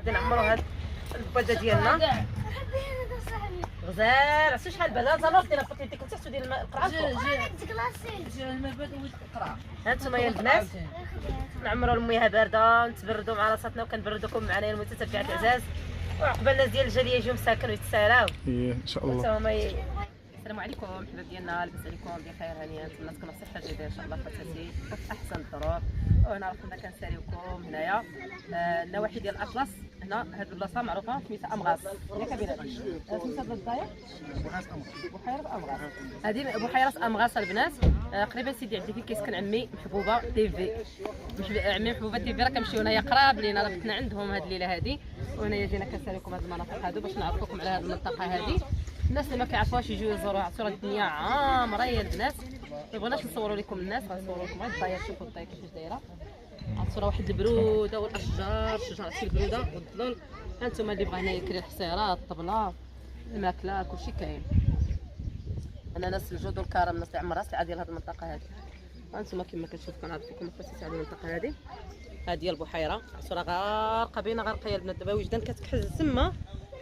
غادي نعمرو هاد البوده ديالنا غزال. عرفتي شحال بعدا زالوط ديال بطيتي ديك التحت وديال الماء القرعه ها انتم يا البنات نعمرو المياه بارده نتبردوا مع راساتنا وكنبردوكم معنا يا المتتبعات العزاز. وعقبال الناس ديال الجاليه يجيو مساكن ويتساراو ان شاء الله. السلام عليكم حباب ديالنا، لاباس عليكم بخير هانيه؟ نتمنى تكونوا بصحه جيده ان شاء الله فتاتي وفي احسن الظروف. وهنا كنا كنساليوكم هنايا النواحي ديال الاطلس. هنا هاد البلاصه معروفه سميتها امغاس ياك بلاد سميتها بلاد الضايع بحيره امغاس. هذه بحيره امغاس البنات قريبا سيدي عندي فين كيسكن عمي محبوبه تيفي. عمي محبوبه تيفي راه كنمشيو هنايا قراب لينا، راه بتنا عندهم هاد الليله هادي. وهنايا جينا كنساليوكم هاد المناطق هادو باش نعرفوكم على هاد المنطقه هادي. الناس اللي ما كيعرفوهاش يجيو يزوروا عصير الدنيا عامره يا البنات. ما بغيناش نصوروا لكم الناس، غنصوروا لكم غير الضايع. شوفوا الضايع كيفاش دايره، عصير واحد البروده والاشجار شجره البروده والظلل. ها انتم اللي بغى هنا يكري الحصيرات الطبله الماكله كلشي كاين. انا ناس الجود والكرم الناس اللي عمرها سلعه ديال هذه المنطقه هذه. ها انتم كما كتشوفوا كنعرفكم الخصوصيه ديال المنطقه هذه. هذه البحيره عصيره غارقه بين غرقيه البنات. دابا وجدان كتكحز تما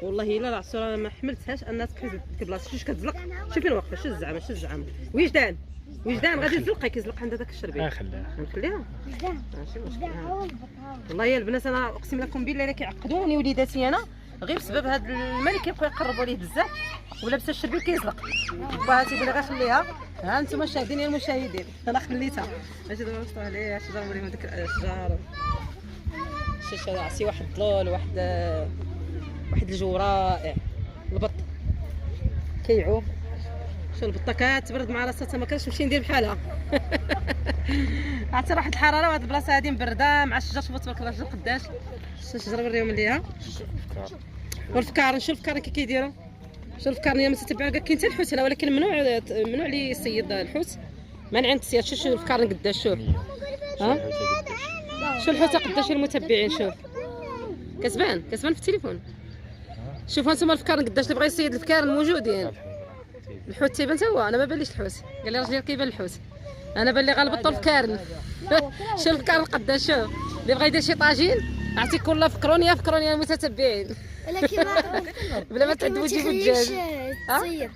والله الا العصيره ما حملتهاش انها تكحز ديك البلاصه. شوف كتزلق، شوف فين واقفه، شوف الزعمه، شوف الزعمه. وجدان غادي يزلق، كيزلق عند داك الشربين. نخليها ماشي مشكل. والله يا البنات انا اقسم لكم بالله الا كيعقدوني وليداتي انا غير بسبب هذا الماء اللي كيبقاو يقربوا ليه بزاف ولا بس الشربين كيزلق. باها تيقول لي غير خليها. ها انتم مشاهدين يا المشاهدين انا خليتها باش دابا نوصلوا عليه الشجر نوريهم ديك الاشجار. شوف عرفتي واحد الظلول واحد الجو رائع. البط كيعوم. شوف البطه كتبرد مع راسها ما كانش نمشي ندير بحالها. عرفتي واحد الحراره وهاد البلاصه هادي مبرده مع الشجر. شوفوا تبارك الله الشجر قداش الشجره نوريهم ليها. والفكار نشوف الفكار كي كيديروا. شوف الفكار اليوم تتبعوا كاين حتى الحوت هنا ولكن ممنوع لي يصيد الحوت، مانع التصياد. شوف الفكار قداش. شوف ها شوف الحوت قداش المتبعين. شوف كسبان في التليفون. شوفوا انتم الفكار قداش اللي بغى يصيد الفكار موجودين. الحوت تيبان حتى هو. انا ما باليش الحوت، قال لي راجلي كيبان الحوت. انا بان لي غلبط الفكار. شوف الفكار قداش. شوف اللي بغى يدير شي طاجين عرفتي كلها فكروني المتتبعين. ولكن بلا ما تعذبوا تجيبوا الدجاج. تصيد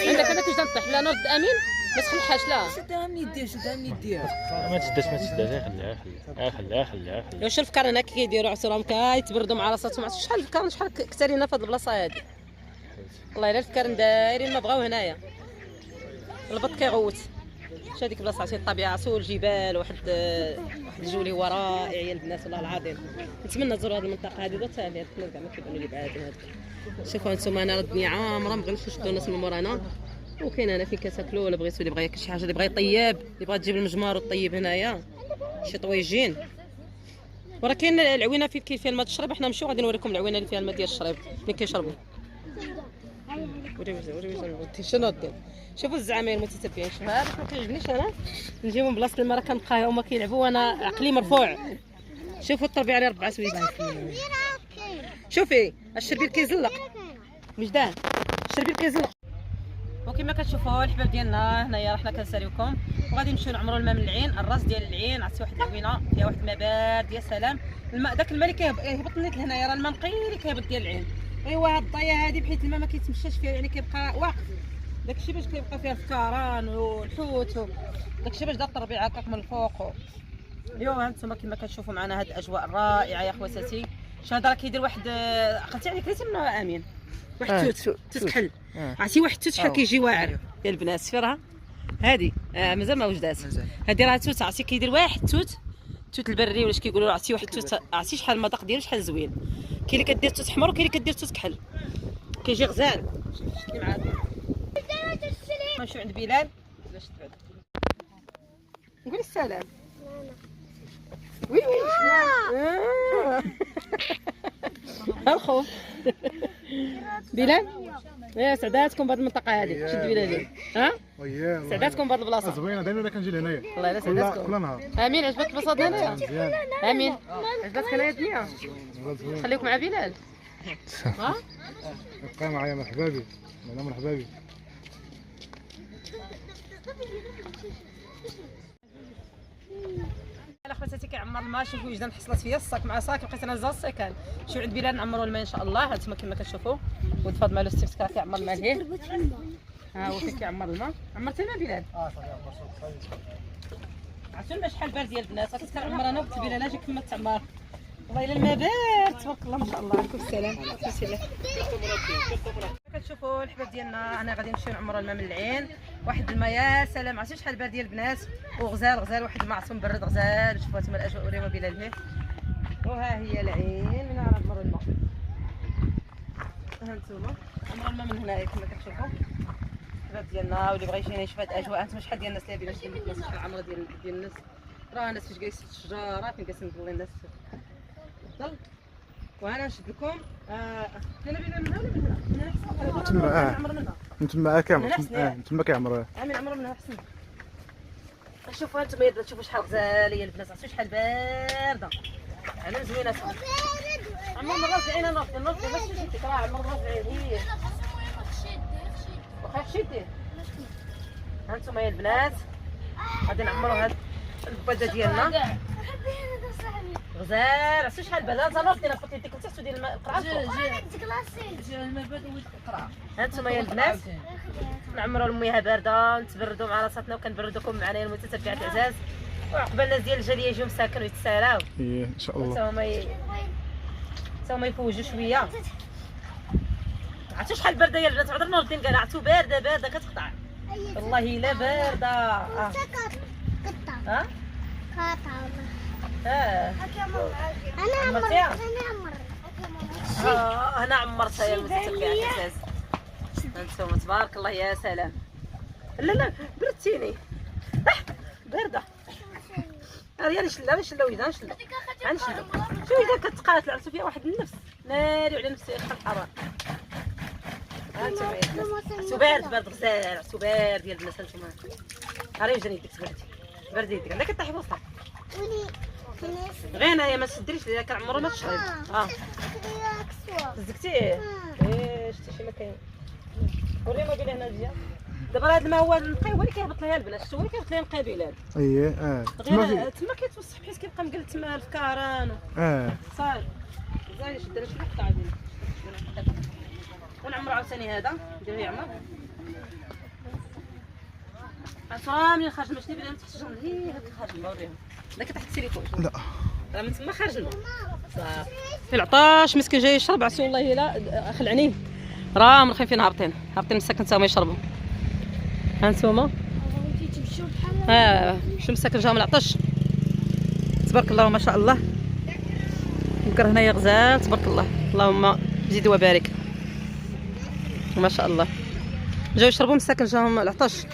عندك انا كيفاش نطيح لا نرد امين ما تخلحهاش. لا شدها من يديها ما تشداش خليها. واش الفكار هنا كيديروا عصيرهم كيتبردوا مع راساتهم. عرفتي شحال الفكار شحال كثارين في هذه البلاصه هذه. والله الا الفكار دايرين ما بغاو هنايا. البط كيغوت. شوف هذيك البلاصه عرفتي الطبيعه سول الجبال واحد الجو اللي هو رائع يا البنات والله العظيم. نتمنى تزوروا هذه المنطقه هذه دوت هذه حنا زعما كيبانوا لي بعاد هذا. شوفوا انتم انا الدنيا عامره ما بغيناش نشدوا الناس من مورانا. وكاين هنا فين كتاكلوا ولا بغيتوا اللي بغى ياكل شي حاجه اللي بغى يطيب اللي بغى تجيب المجمار وطيب هنايا شي طويجين. وراه كاين العوينه فين كاين فيها الماء تشرب. حنا نمشيو غادي نوريكم العوينه اللي فيها الماء ديال الشرب فين كيشربوا. وري شنو دير. شوفوا الزعماء المتتبعين. شوف هذا ما كيعجبنيش انا نجيو من بلاصه الماء راه كنبقى هما كيلعبوا وانا عقلي مرفوع. شوفوا التربيه على 4 سويت. شوفي الشربيل كيزلق وجدان الشربيل كيزلق. وكما كتشوفوا الحباب ديالنا هنايا راه حنا كنساليوكم وغادي نمشيو نعمروا الماء من العين. الراس ديال العين عرفتي واحد العوينه فيها واحد الماء بارد يا سلام. الماء داك الماء اللي كيهبط نيت لهنايا راه الماء نقي اللي كيهبط ديال العين. ايوا هاد الضيه هادي بحيث الماء ما كيتمشاش فيها يعني كيبقى واقف. داكشي باش كيبقى فيها الفكران والحوت داكشي باش دار التربيع هكاك من الفوق. ايوا هانتوما كما كتشوفوا معنا هاد الاجواء الرائعه يا خواتاتي. شو هذا راه كيدير واحد عقلتي عليه كريتي من امين واحد توت كحل. عرفتي واحد التوت شحال كيجي واعر يا البنات. شفتيها هادي مازال ما وجدات. هادي راه توت عرفتي كيدير واحد توت البري ولا اش كيقولوا. عرفتي واحد التوت عرفتي شحال المذاق ديالو شحال زوين. كاين اللي كدير توت حمر وكاين اللي كدير توت كحل كيجي غزال. شفتي معاك نمشيو عند بلال باش تبعد نقول السلام. وي الخوف. بلال يا سعداتكم بهذه المنطقه هذه. شد بلال ها سعداتكم بهذه البلاصه زوينه دائما كنجي لهنايا. والله الا سعداتكم كل نهار. امين. عجبك البلاصه هنايا؟ امين عجبتك هنايا الدنيا. خليكم مع بلال. ها بقى معايا مرحبا بك. مرحبا بك. الا خواتاتي كيعمر الماء. شوفوا وجدان حصلت فيا الصاك مع صاك، بقيت انا زا السكان. شوفوا عند بلال نعمروا الماء ان شاء الله. هانتوما كما كتشوفوا ولد فاطمه له السيف كرا كيعمر الماء ليه. ها هو فين كيعمر الماء. عمرتي الماء بلال؟ عرفتوا شحال بارد ديال البنات. كنت كنعمر انا وقلت بلال اجي كما تعمر. والله الا الماء بارد تبارك الله ما شاء الله. عليكم السلام. بسم الله. كتشوفوا الحباب ديالنا انا غادي نمشيو نعمروا الماء من العين. واحد الماء يا سلام. عرفتي شحال بارد ديال البنات وغزال غزال. واحد الماء عصوم برد غزال. شوفوا هانتوما الاجواء وريما بلال هي. وها هي العين من هنا نعمروا الماء. هانتوما نعمروا الماء من هنايا كما كتشوفوا الحباب ديالنا. واللي بغى يجينا يشوف هاد الاجواء. هانتوما شحال ديال الناس اللي بينا شي الناس شحال العمر ديال الناس. راه الناس فاش جالسين في الشجره فين جالسين نقول الناس تفضل. وانا نشد لكم انا بينا من هنا ولا من هنا؟ تما نعمر منها. نتما كامل من تما كيعمروا. عامل عمر منها احسن. شوفوا هانتوما يا البنات شوفوا شحال غزاله يا البنات. عرفتوا شحال بارده على زويناتها. عمر من راس العين. انا نوض ماشي شتي راه عمر من راس العين هي واخا شتي. هانتوما يا البنات غادي نعمروا هاد البوده ديالنا غزال. عرفتوا شحال بارده. زعما دينا فوت يديك انت ديال الماء القرعه هانتوما يا البنات نعمروا المياه بارده نتبردوا مع راساتنا وكنبردوكم معنا يا المتتبعات العزاز. وعقبال الناس ديال الجاليه يجيو مساكن ويتساراو ايه ان شاء الله. تا هما يفوجوا شويه. عرفتوا شحال بارده يا البنات. عذر نور الدين قال عرفتوا بارده بارده كتقطع والله الا بارده. ها انا عمرتها يا المتتبعات العزاز. هانتوما تبارك الله يا سلام. لا بردتيني بارده. ريالي شلا وجدان شلا غنشلو. شوفي اذا كتقاتل عرفتوا فيها واحد النفس ناري على نفسي يدخل الحراره. هانتوما يا الناس عرفتوا بارد غزال. عرفتوا بارد ديال الناس. هانتوما راه وجدان يديك تبردي يديك عندك كطيحي في وسطها غير انايا ما تشدريش ليا كنعمرو ما تشرب. زكتيه ايه شتي شي ما كاين. وريما بلي هنا جا دابا هذا الماء هو نقي هو اللي كيهبط ليها البنات. شتو هو اللي كيهبط ليها نقي بلاد. اييه غير تما كيتوسخ بحيث كيبقى مقلت تما الفكاران صافي. زايد شد انا شي قطعه ديال ونعمرو عاوتاني هذا نديرو يعمر. عرفتوا ملي خرج الماء بلا من تحت الجمر هي هاك خارج الماء. وريهم داك تحت التليفون. لا راه من تما خارج الماء صافي. في العطاش مسكين جاي يشرب. عرفتوا والله الا خلعني راه مرخين فين هابطين مساكن تا هما يشربوا. هانتوما شو مساكن جاهم العطش تبارك الله ما شاء الله. البكر هنايا غزال تبارك الله. اللهم زيد وبارك ما شاء الله. جاو يشربوا مساكن جاهم العطش.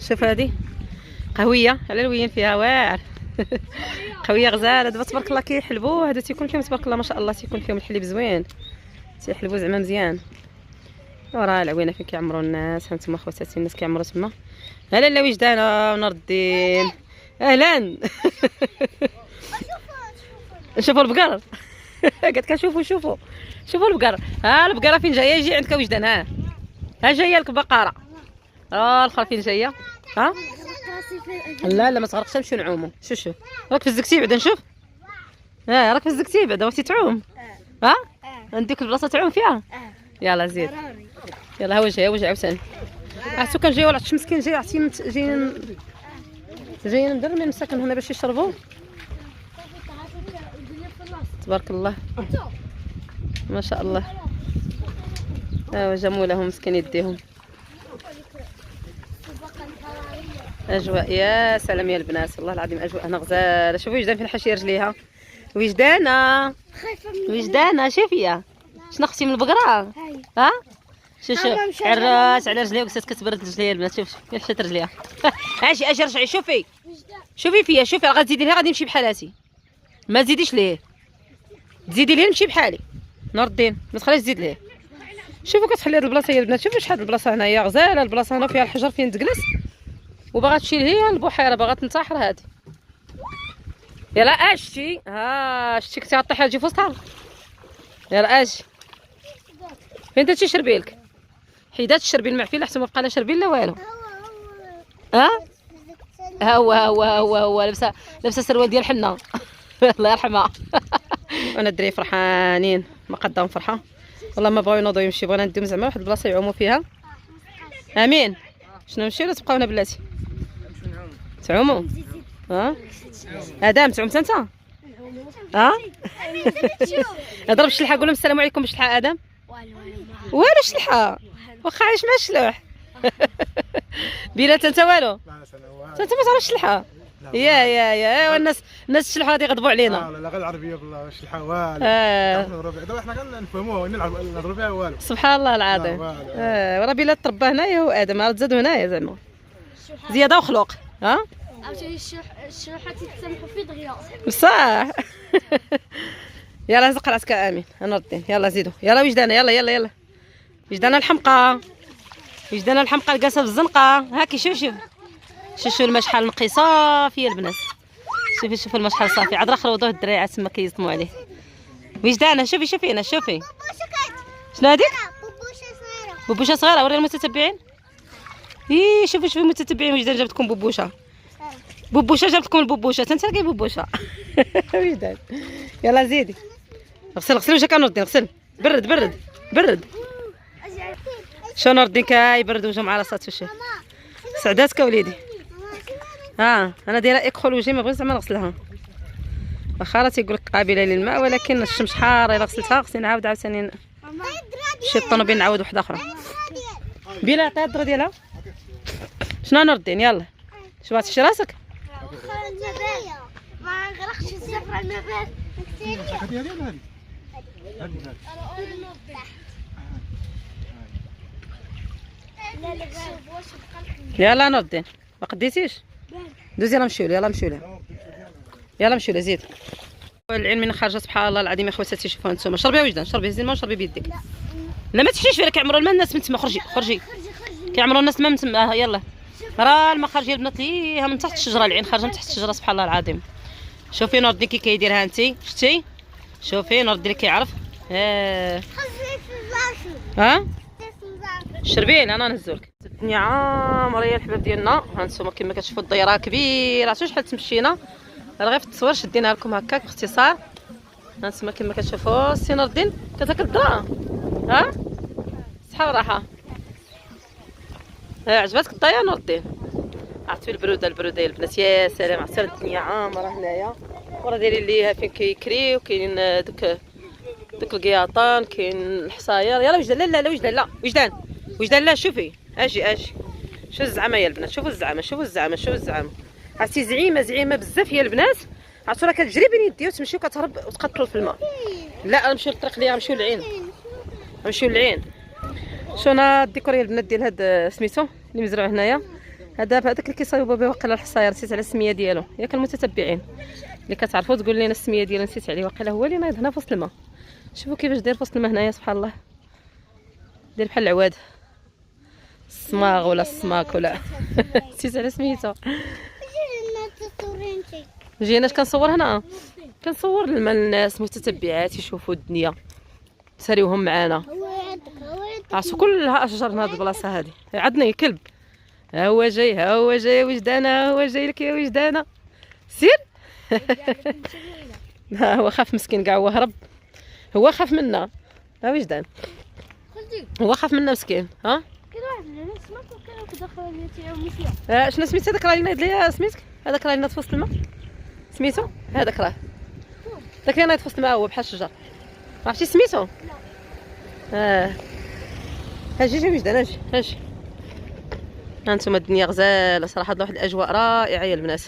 شوف هذه قهويه على الوين فيها واعر قهويه غزاله. دابا تبارك الله كيحلبوا هادو تيكون فيهم تبارك الله ما شاء الله تيكون فيهم الحليب زوين تيحلبوا زعما مزيان. وراه العوينه فين كيعمروا الناس. هانتوما خواتاتي الناس كيعمروا تما. هلا لا وجدانه ونور الدين اهلا شوفوا البقر قالت كنشوفوا شوفوا البقر. ها البقره فين جايه يجي عندك وجدان. ها جايه لك بقره. الاخرى فين جايه. ها لا ما تغرقش نمشيو نعوموا. شوف راك في الزكتي بعدا نشوف. راك في الزكتي بعدا بغيتي تعوم. عندك البلاصه تعوم فيها. يلا زيد يلا وجه عاوتاني. عرفتو كان جاي العطش مسكين جاي عرفتي جايين مدرمين مساكن هنا باش يشربوا تبارك الله ما شاء الله. جموا لهم مسكين يديهم. اجواء يا سلام يا البنات والله العظيم اجواء هنا غزاله. شوفوا وجدان فين حاشيه رجليها. وجدانه شوفيها شنو اختي من البقره. شوف عراس على رجليها وقصات كتبرد رجليها البنات. شوف فين حشات رجليها. اجي رجعي شوفي فيها. شوفي غتزيدي ليها غادي نمشي بحالاتي. ما تزيديش ليه تزيدي ليه نمشي بحالي. نور الدين ما تخليش تزيد ليه. شوفوا كتحلي هاد البلاصه يا البنات. شوفوا شحال البلاصه هنايا غزاله. البلاصه هنا فيها الحجر فين تجلس وباغا تمشي لهي البحيره باغا تنتحر هادي. يلا شتي شتي كنتي غطيحي تجي في وسطها. يلا فين درتي شربيلك. حيدات الشربيل المعفي احسن ما بقى لا شربيل لا والو. ها هو لابسه سروال ديال حنه. الله يرحمها. وانا الدراري فرحانين ما قداهم فرحه والله، ما بغاو ينوضوا يمشي، بغينا نديهم زعما واحد البلاصه يعوموا فيها. امين. شنو نمشيو ولا تبقاو هنا بلاتي؟ تعوموا. ادم تعوم انت؟ اضرب الشلحه، قول لهم السلام عليكم بالشلحه. ادم والو الشلحه واخا عايش مع الشلوح. بلال انت والو؟ انت ما تعرفش الشلحه؟ يا الناس الشلحه غادي يغضبوا علينا. لا غير العربيه بالله الشلحه والو. دابا حنا كنفهموها نهضروا بها والو. سبحان الله العظيم. وراه بلال تربى هنايا وادم راه تزادوا هنايا زعما زياده وخلق. عاوتاني الشلوحه تتسامحوا في دغيا بصح. يلا زق راسك امين. انا الدين يلا زيدوا يلا وجدانه يلا وجدانه الحمقى الجالسه في الزنقه. هاكي شوفوا الماء شحال نقي صافي يا البنات. شوفوا الماء شحال صافي. عاد راه خلوضوه الدراري عاد تما كيزطموا عليه. وجدانه شوفي شوفي شنو هذيك؟ بوبوشه صغيره. وري المتتبعين. شوفوا المتتبعين وجدان جابت لكم بوبوشه جابت لكم البوبوشه. انت لقي بوبوشه. وجدان يلا زيدي. غسل وجهك نوردين غسل. برد شو نوردين كيبرد وجهه مع راسات. وشي سعداتك وليدي. انا دايره اكحول وجهي ما بغيتش زعما نغسلها. واخا راه تيقول لك قابله للماء ولكن الشمس حاره. الا غسلتها خصني نعاود عاوتاني شي الطوموبيل نعاود وحده اخرى. بلا عطيها الدرا ديالها. شنو نوردين يلا شو بغاتي شي راسك؟ ما نغرقش الزفره النبات. يلا نوردين ما قديتيش. دوزي يلا مشيو يلا مشيو زيد. العين من خارجه سبحان الله العظيم يا خواتاتي. شوفوا انتم شربي وجدان شربي زين ما شربي بيدك. لا ما تحشيش فيها كيعمروا الماء الناس من تما. خرجي كيعمروا الناس من تما. يلا راه الماء خارج يا البنات ليها من تحت الشجره. العين خارجه من تحت الشجره سبحان الله العظيم. شوفي نوردين كي كيديرها انت شتي. شوفي نوردين كيعرف. شربين انا نهزولك. الدنيا عامره يا الحباب ديالنا. هانتوما كما كتشوفوا الدايره كبيره. عرفتوا شحال تمشينا غير في التصوير شديناها لكم هكاك باختصار. هانتوما كما كتشوفوا السي نور الدين كتاكل الدرا. صحه وراحه. عجبتك الطايه نور الدين؟ عرفتي البروده يا البنات يا سلام. عرفتي الدنيا عامره هنايا وراه دايرين ليها فين كيكريو. كاين دوك القياطان كاين الحصاير. يلا وجدان لا وجدان لا شوفي اجي شو الزعمه يا البنات. شوفوا الزعمه عرفتي زعيمه بزاف يا البنات. عرفتوا راه كتجري بين يديها وتمشي وكتهرب وتقتلوا في الماء. لا نمشيو للطريق ديالها نمشيو للعين. شونا الديكور يا البنات ديال هاد سميتو اللي مزروع هنايا. هذاك اللي كيصايبوا به واقيلا الحصاير. نسيت على السميه ديالو. ياك المتتبعين اللي كتعرفوا تقول لنا السميه ديالو نسيت عليه. واقيلا هو اللي نايض هنا في وسط الماء. شوفوا كيفاش داير في وسط الماء هنايا سبحان الله. داير بحال العواد الصماغ ولا السماك ولا نسيت على سميتو. جينا كنصور هنا كنصور الناس متتبعات يشوفوا الدنيا ساريوهم معانا. عرفتوا كلها اشجار من هذه البلاصه هذه. عندنا كلب ها هو جاي وجدانه. هو جاي لك يا وجدانه سير. هو خاف مسكين كاع هو خاف منا. وجدان هو خاف منا مسكين. كاين واحد الناس سمعتو كانوا كيدخلوا تيعوموا فيها. شنو سميت هذاك راه اللي نايض ليا سميتك؟ هذاك راه اللي نايض في وسط الماء سميتو. هذاك راه داك اللي نايض في وسط الماء هو بحال الشجر. عرفتي سميتو؟ اجي وجدان اجي. هانتوما الدنيا غزاله صراحه. واحد الاجواء رائعه يا البنات.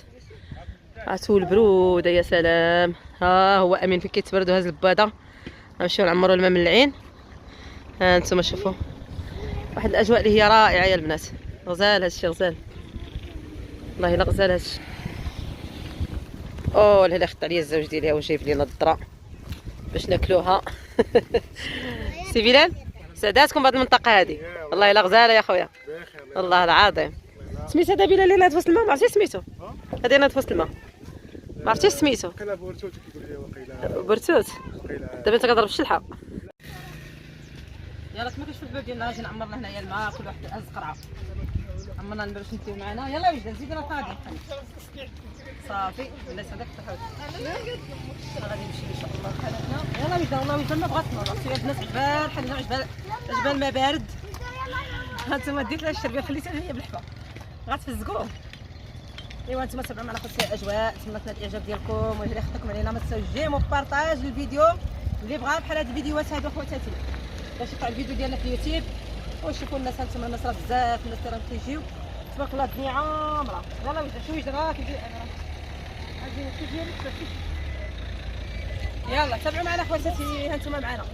عرفتوا البروده يا سلام. هو امين فين كيتبرد وهاز الباده. غنمشيو نعمروا الماء من العين. هانتوما شوفوا واحد الاجواء اللي هي رائعه يا البنات. غزال هادشي غزال والله الا غزال هادشي. الهلا خدت عليا الزوج ديالي وجايب لينا الذره باش ناكلوها. سي بلال سعداتكم بهاد المنطقه هذه والله الا غزاله يا خويا والله العظيم. سميت هذا بلال اللي ناض في وسط الماء ما عرفتيش سميتو. هذا ناض في وسط الماء ما عرفتيش سميتو. برتوت. دابا انت كضرب الشلحه. يلا كما كتشوفوا الباب ديالنا غادي نعمرنا هنايا الماء. كل واحد هز قرعه عمرنا نبرش نتيو معنا. يلا وجده زيدنا القاضي صافي ولا سعدك تحوت غادي نمشي ان شاء الله حالتنا. يلا وجده والله وجده ما بغات تنوض سير الناس جبال حنا جبال الماء بارد. هانتوما ديت لها الشربيه خليتها هي بالحفا غتفزقوه. ايوا نتوما تابعوا معنا خوتي الاجواء. نتمنى تنال الاعجاب ديالكم ويجري خطكم علينا. ما تنساوش جيمو بارطاج الفيديو اللي بغا بحال هاد الفيديوهات هادو خواتاتي باش يطلع الفيديو ديالنا في اليوتيوب وشوفوا الناس. هانتوما الناس راه بزاف الناس اللي راهم كيجيو تبارك الله الدنيا عامره. يلا وجده شويه دابا كيجي انا غادي كيجي. يلا تابعوا معنا خواتاتي هانتوما معنا.